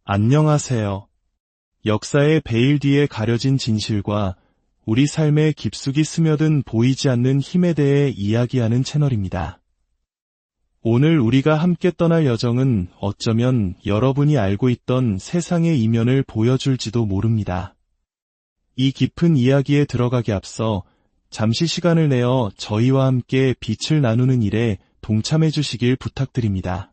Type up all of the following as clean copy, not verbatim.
안녕하세요. 역사의 베일 뒤에 가려진 진실과 우리 삶에 깊숙이 스며든 보이지 않는 힘에 대해 이야기하는 채널입니다. 오늘 우리가 함께 떠날 여정은 어쩌면 여러분이 알고 있던 세상의 이면을 보여줄지도 모릅니다. 이 깊은 이야기에 들어가기 앞서 잠시 시간을 내어 저희와 함께 빛을 나누는 일에 동참해 주시길 부탁드립니다.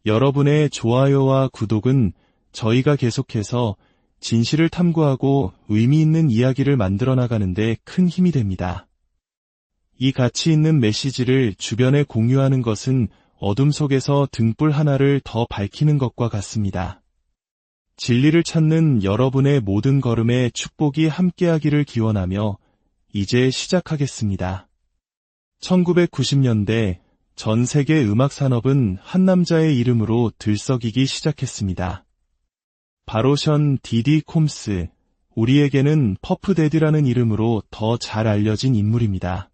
여러분의 좋아요와 구독은 저희가 계속해서 진실을 탐구하고 의미 있는 이야기를 만들어 나가는데 큰 힘이 됩니다. 이 가치 있는 메시지를 주변에 공유하는 것은 어둠 속에서 등불 하나를 더 밝히는 것과 같습니다. 진리를 찾는 여러분의 모든 걸음에 축복이 함께하기를 기원하며 이제 시작하겠습니다. 1990년대 전 세계 음악 산업은 한 남자의 이름으로 들썩이기 시작했습니다. 바로 션 디디 콤스, 우리에게는 퍼프데디라는 이름으로 더 잘 알려진 인물입니다.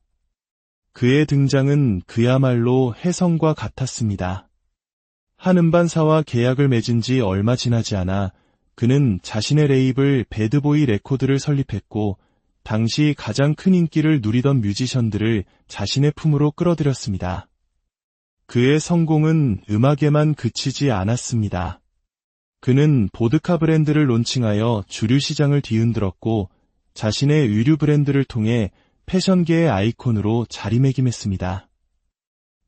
그의 등장은 그야말로 혜성과 같았습니다. 한 음반사와 계약을 맺은 지 얼마 지나지 않아 그는 자신의 레이블 배드보이 레코드를 설립했고 당시 가장 큰 인기를 누리던 뮤지션들을 자신의 품으로 끌어들였습니다. 그의 성공은 음악에만 그치지 않았습니다. 그는 보드카 브랜드를 론칭하여 주류 시장을 뒤흔들었고 자신의 의류 브랜드를 통해 패션계의 아이콘으로 자리매김했습니다.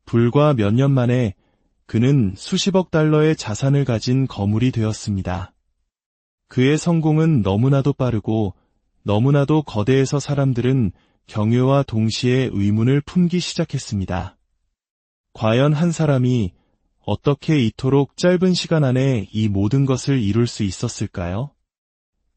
불과 몇 년 만에 그는 수십억 달러의 자산을 가진 거물이 되었습니다. 그의 성공은 너무나도 빠르고 너무나도 거대해서 사람들은 경외와 동시에 의문을 품기 시작했습니다. 과연 한 사람이 어떻게 이토록 짧은 시간 안에 이 모든 것을 이룰 수 있었을까요?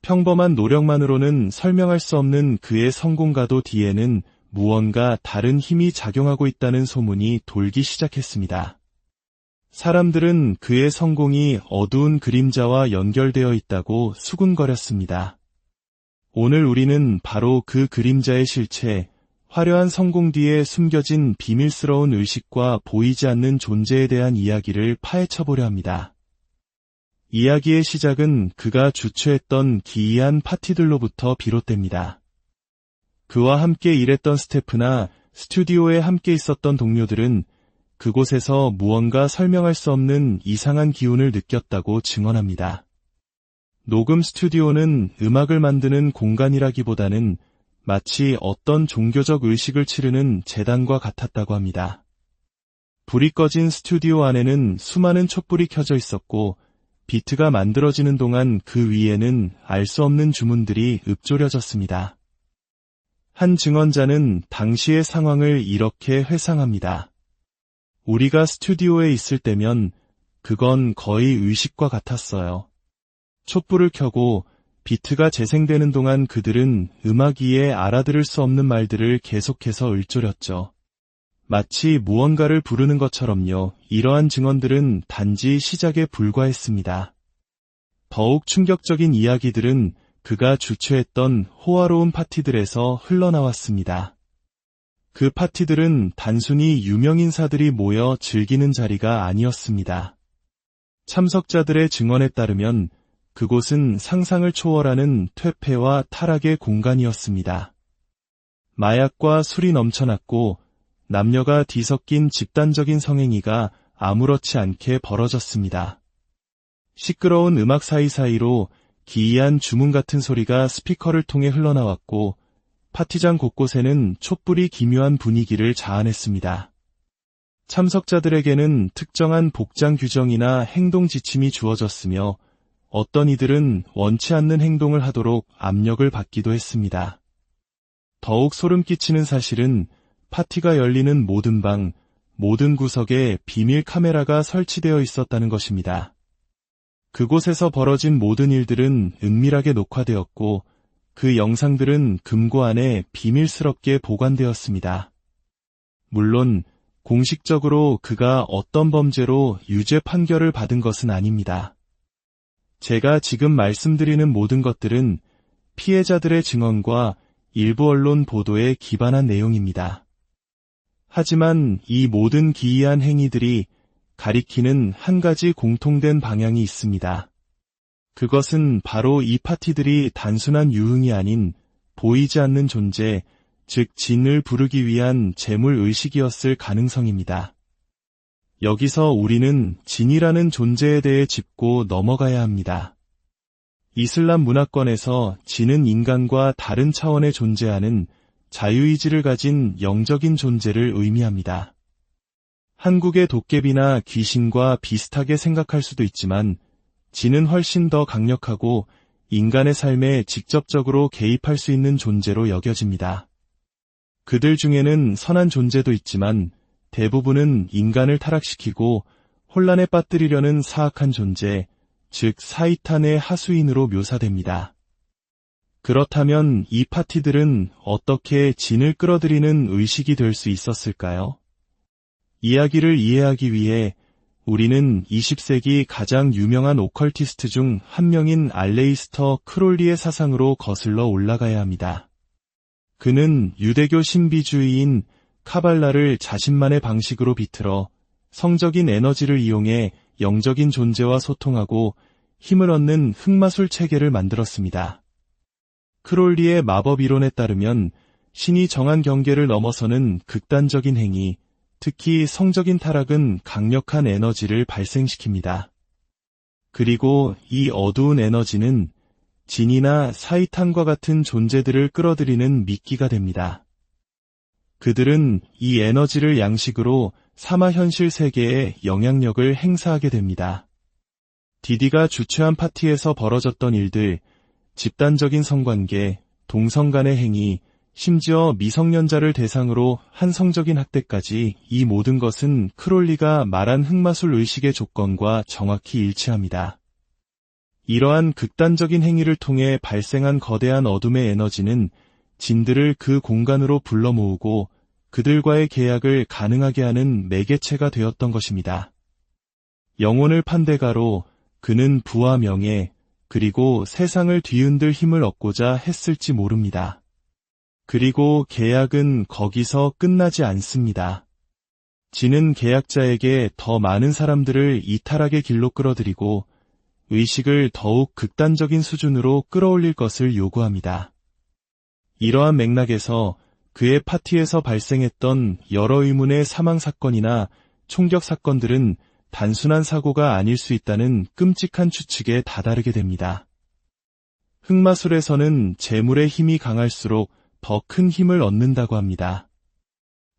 평범한 노력만으로는 설명할 수 없는 그의 성공가도 뒤에는 무언가 다른 힘이 작용하고 있다는 소문이 돌기 시작했습니다. 사람들은 그의 성공이 어두운 그림자와 연결되어 있다고 수군거렸습니다. 오늘 우리는 바로 그 그림자의 실체, 화려한 성공 뒤에 숨겨진 비밀스러운 의식과 보이지 않는 존재에 대한 이야기를 파헤쳐보려 합니다. 이야기의 시작은 그가 주최했던 기이한 파티들로부터 비롯됩니다. 그와 함께 일했던 스태프나 스튜디오에 함께 있었던 동료들은 그곳에서 무언가 설명할 수 없는 이상한 기운을 느꼈다고 증언합니다. 녹음 스튜디오는 음악을 만드는 공간이라기보다는 마치 어떤 종교적 의식을 치르는 제단과 같았다고 합니다. 불이 꺼진 스튜디오 안에는 수많은 촛불이 켜져 있었고 비트가 만들어지는 동안 그 위에는 알 수 없는 주문들이 읊조려졌습니다. 한 증언자는 당시의 상황을 이렇게 회상합니다. 우리가 스튜디오에 있을 때면 그건 거의 의식과 같았어요. 촛불을 켜고 비트가 재생되는 동안 그들은 음악 위에 알아들을 수 없는 말들을 계속해서 읊조렸죠. 마치 무언가를 부르는 것처럼요. 이러한 증언들은 단지 시작에 불과했습니다. 더욱 충격적인 이야기들은 그가 주최했던 호화로운 파티들에서 흘러나왔습니다. 그 파티들은 단순히 유명인사들이 모여 즐기는 자리가 아니었습니다. 참석자들의 증언에 따르면 그곳은 상상을 초월하는 퇴폐와 타락의 공간이었습니다. 마약과 술이 넘쳐났고 남녀가 뒤섞인 집단적인 성행위가 아무렇지 않게 벌어졌습니다. 시끄러운 음악 사이사이로 기이한 주문 같은 소리가 스피커를 통해 흘러나왔고 파티장 곳곳에는 촛불이 기묘한 분위기를 자아냈습니다. 참석자들에게는 특정한 복장 규정이나 행동 지침이 주어졌으며 어떤 이들은 원치 않는 행동을 하도록 압력을 받기도 했습니다. 더욱 소름 끼치는 사실은 파티가 열리는 모든 방, 모든 구석에 비밀 카메라가 설치되어 있었다는 것입니다. 그곳에서 벌어진 모든 일들은 은밀하게 녹화되었고 그 영상들은 금고 안에 비밀스럽게 보관되었습니다. 물론 공식적으로 그가 어떤 범죄로 유죄 판결을 받은 것은 아닙니다. 제가 지금 말씀드리는 모든 것들은 피해자들의 증언과 일부 언론 보도에 기반한 내용입니다. 하지만 이 모든 기이한 행위들이 가리키는 한 가지 공통된 방향이 있습니다. 그것은 바로 이 파티들이 단순한 유흥이 아닌 보이지 않는 존재, 즉 진을 부르기 위한 재물의식이었을 가능성입니다. 여기서 우리는 진이라는 존재에 대해 짚고 넘어가야 합니다. 이슬람 문화권에서 진은 인간과 다른 차원에 존재하는 자유의지를 가진 영적인 존재를 의미합니다. 한국의 도깨비나 귀신과 비슷하게 생각할 수도 있지만 진은 훨씬 더 강력하고 인간의 삶에 직접적으로 개입할 수 있는 존재로 여겨집니다. 그들 중에는 선한 존재도 있지만 대부분은 인간을 타락시키고 혼란에 빠뜨리려는 사악한 존재, 즉 사이탄의 하수인으로 묘사됩니다. 그렇다면 이 파티들은 어떻게 진을 끌어들이는 의식이 될 수 있었을까요? 이야기를 이해하기 위해 우리는 20세기 가장 유명한 오컬티스트 중 한 명인 알레이스터 크롤리의 사상으로 거슬러 올라가야 합니다. 그는 유대교 신비주의인 카발라를 자신만의 방식으로 비틀어 성적인 에너지를 이용해 영적인 존재와 소통하고 힘을 얻는 흑마술 체계를 만들었습니다. 크롤리의 마법 이론에 따르면 신이 정한 경계를 넘어서는 극단적인 행위, 특히 성적인 타락은 강력한 에너지를 발생시킵니다. 그리고 이 어두운 에너지는 진이나 사이탄과 같은 존재들을 끌어들이는 미끼가 됩니다. 그들은 이 에너지를 양식으로 사마현실 세계에 영향력을 행사하게 됩니다. 디디가 주최한 파티에서 벌어졌던 일들, 집단적인 성관계, 동성 간의 행위, 심지어 미성년자를 대상으로 한 성적인 학대까지 이 모든 것은 크롤리가 말한 흑마술 의식의 조건과 정확히 일치합니다. 이러한 극단적인 행위를 통해 발생한 거대한 어둠의 에너지는 진들을 그 공간으로 불러 모으고 그들과의 계약을 가능하게 하는 매개체가 되었던 것입니다. 영혼을 판대가로 그는 부와 명예, 그리고 세상을 뒤흔들 힘을 얻고자 했을지 모릅니다. 그리고 계약은 거기서 끝나지 않습니다. 진은 계약자에게 더 많은 사람들을 이타락의 길로 끌어들이고 의식을 더욱 극단적인 수준으로 끌어올릴 것을 요구합니다. 이러한 맥락에서 그의 파티에서 발생했던 여러 의문의 사망 사건이나 총격 사건들은 단순한 사고가 아닐 수 있다는 끔찍한 추측에 다다르게 됩니다. 흑마술에서는 재물의 힘이 강할수록 더 큰 힘을 얻는다고 합니다.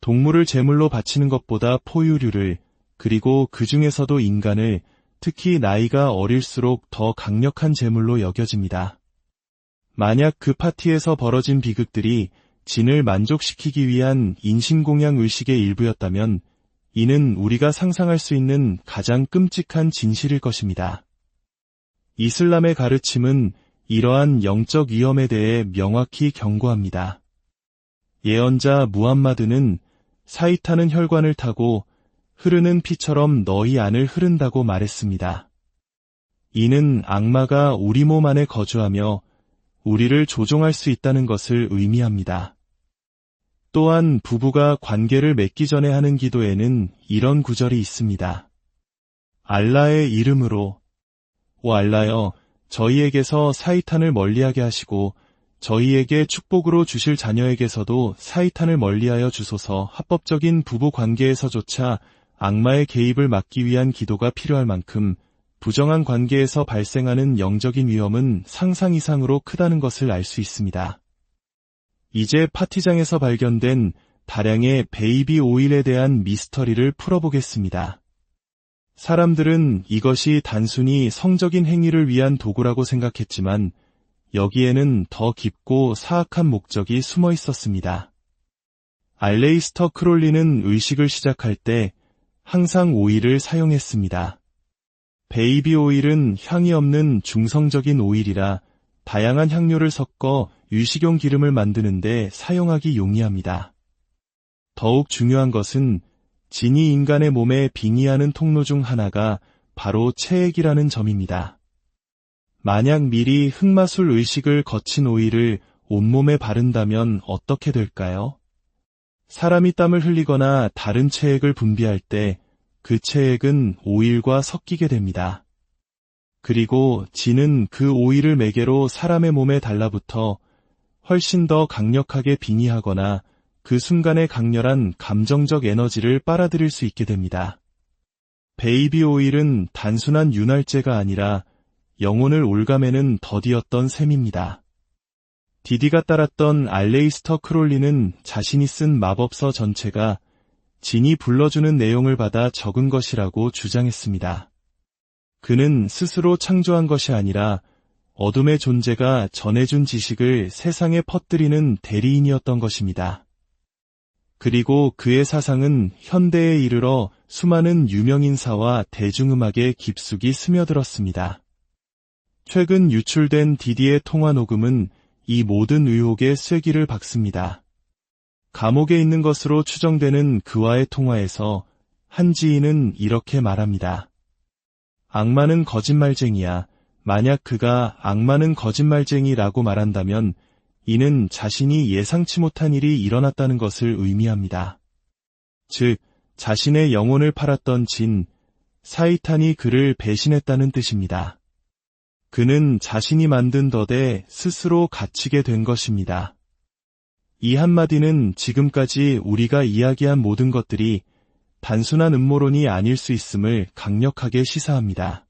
동물을 제물로 바치는 것보다 포유류를, 그리고 그 중에서도 인간을, 특히 나이가 어릴수록 더 강력한 제물로 여겨집니다. 만약 그 파티에서 벌어진 비극들이 진을 만족시키기 위한 인신공양 의식의 일부였다면 이는 우리가 상상할 수 있는 가장 끔찍한 진실일 것입니다. 이슬람의 가르침은 이러한 영적 위험에 대해 명확히 경고합니다. 예언자 무함마드는 사이탄은 혈관을 타고 흐르는 피처럼 너희 안을 흐른다고 말했습니다. 이는 악마가 우리 몸 안에 거주하며 우리를 조종할 수 있다는 것을 의미합니다. 또한 부부가 관계를 맺기 전에 하는 기도에는 이런 구절이 있습니다. 알라의 이름으로, 오 알라여, 저희에게서 사이탄을 멀리하게 하시고 저희에게 축복으로 주실 자녀에게서도 사이탄을 멀리하여 주소서. 합법적인 부부 관계에서조차 악마의 개입을 막기 위한 기도가 필요할 만큼 부정한 관계에서 발생하는 영적인 위험은 상상 이상으로 크다는 것을 알 수 있습니다. 이제 파티장에서 발견된 다량의 베이비 오일에 대한 미스터리를 풀어보겠습니다. 사람들은 이것이 단순히 성적인 행위를 위한 도구라고 생각했지만 여기에는 더 깊고 사악한 목적이 숨어 있었습니다. 알레이스터 크롤리는 의식을 시작할 때 항상 오일을 사용했습니다. 베이비 오일은 향이 없는 중성적인 오일이라 다양한 향료를 섞어 유식용 기름을 만드는데 사용하기 용이합니다. 더욱 중요한 것은 진이 인간의 몸에 빙의하는 통로 중 하나가 바로 체액이라는 점입니다. 만약 미리 흑마술 의식을 거친 오일을 온몸에 바른다면 어떻게 될까요? 사람이 땀을 흘리거나 다른 체액을 분비할 때 그 체액은 오일과 섞이게 됩니다. 그리고 진은 그 오일을 매개로 사람의 몸에 달라붙어 훨씬 더 강력하게 빙의하거나 그 순간의 강렬한 감정적 에너지를 빨아들일 수 있게 됩니다. 베이비 오일은 단순한 윤활제가 아니라 영혼을 올가매는 덫이었던 셈입니다. 디디가 따랐던 알레이스터 크롤리는 자신이 쓴 마법서 전체가 진이 불러주는 내용을 받아 적은 것이라고 주장했습니다. 그는 스스로 창조한 것이 아니라 어둠의 존재가 전해준 지식을 세상에 퍼뜨리는 대리인이었던 것입니다. 그리고 그의 사상은 현대에 이르러 수많은 유명인사와 대중음악에 깊숙이 스며들었습니다. 최근 유출된 디디의 통화 녹음은 이 모든 의혹에 쐐기를 박습니다. 감옥에 있는 것으로 추정되는 그와의 통화에서 한 지인은 이렇게 말합니다. 악마는 거짓말쟁이야. 만약 그가 악마는 거짓말쟁이라고 말한다면 이는 자신이 예상치 못한 일이 일어났다는 것을 의미합니다. 즉, 자신의 영혼을 팔았던 진, 사이탄이 그를 배신했다는 뜻입니다. 그는 자신이 만든 덫에 스스로 갇히게 된 것입니다. 이 한마디는 지금까지 우리가 이야기한 모든 것들이 단순한 음모론이 아닐 수 있음을 강력하게 시사합니다.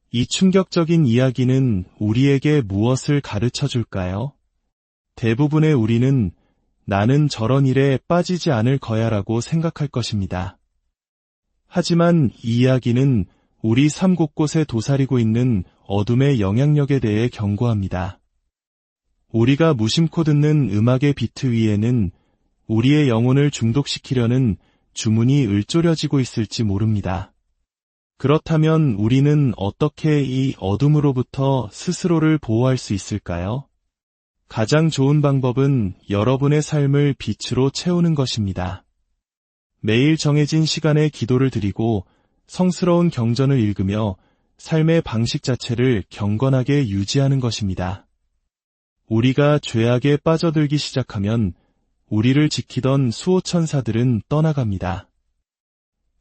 이 충격적인 이야기는 우리에게 무엇을 가르쳐 줄까요? 대부분의 우리는 나는 저런 일에 빠지지 않을 거야라고 생각할 것입니다. 하지만 이 이야기는 우리 삶 곳곳에 도사리고 있는 어둠의 영향력에 대해 경고합니다. 우리가 무심코 듣는 음악의 비트 위에는 우리의 영혼을 중독시키려는 주문이 을조려지고 있을지 모릅니다. 그렇다면 우리는 어떻게 이 어둠으로부터 스스로를 보호할 수 있을까요? 가장 좋은 방법은 여러분의 삶을 빛으로 채우는 것입니다. 매일 정해진 시간에 기도를 드리고 성스러운 경전을 읽으며 삶의 방식 자체를 경건하게 유지하는 것입니다. 우리가 죄악에 빠져들기 시작하면 우리를 지키던 수호천사들은 떠나갑니다.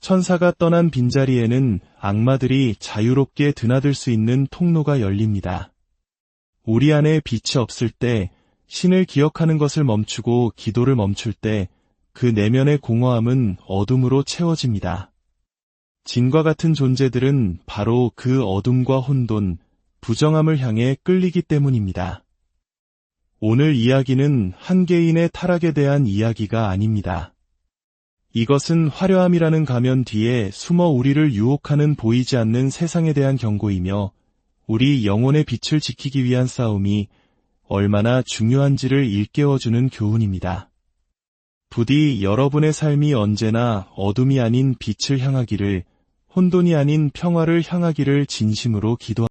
천사가 떠난 빈자리에는 악마들이 자유롭게 드나들 수 있는 통로가 열립니다. 우리 안에 빛이 없을 때, 신을 기억하는 것을 멈추고 기도를 멈출 때 그 내면의 공허함은 어둠으로 채워집니다. 진과 같은 존재들은 바로 그 어둠과 혼돈, 부정함을 향해 끌리기 때문입니다. 오늘 이야기는 한 개인의 타락에 대한 이야기가 아닙니다. 이것은 화려함이라는 가면 뒤에 숨어 우리를 유혹하는 보이지 않는 세상에 대한 경고이며 우리 영혼의 빛을 지키기 위한 싸움이 얼마나 중요한지를 일깨워주는 교훈입니다. 부디 여러분의 삶이 언제나 어둠이 아닌 빛을 향하기를, 혼돈이 아닌 평화를 향하기를 진심으로 기도합니다.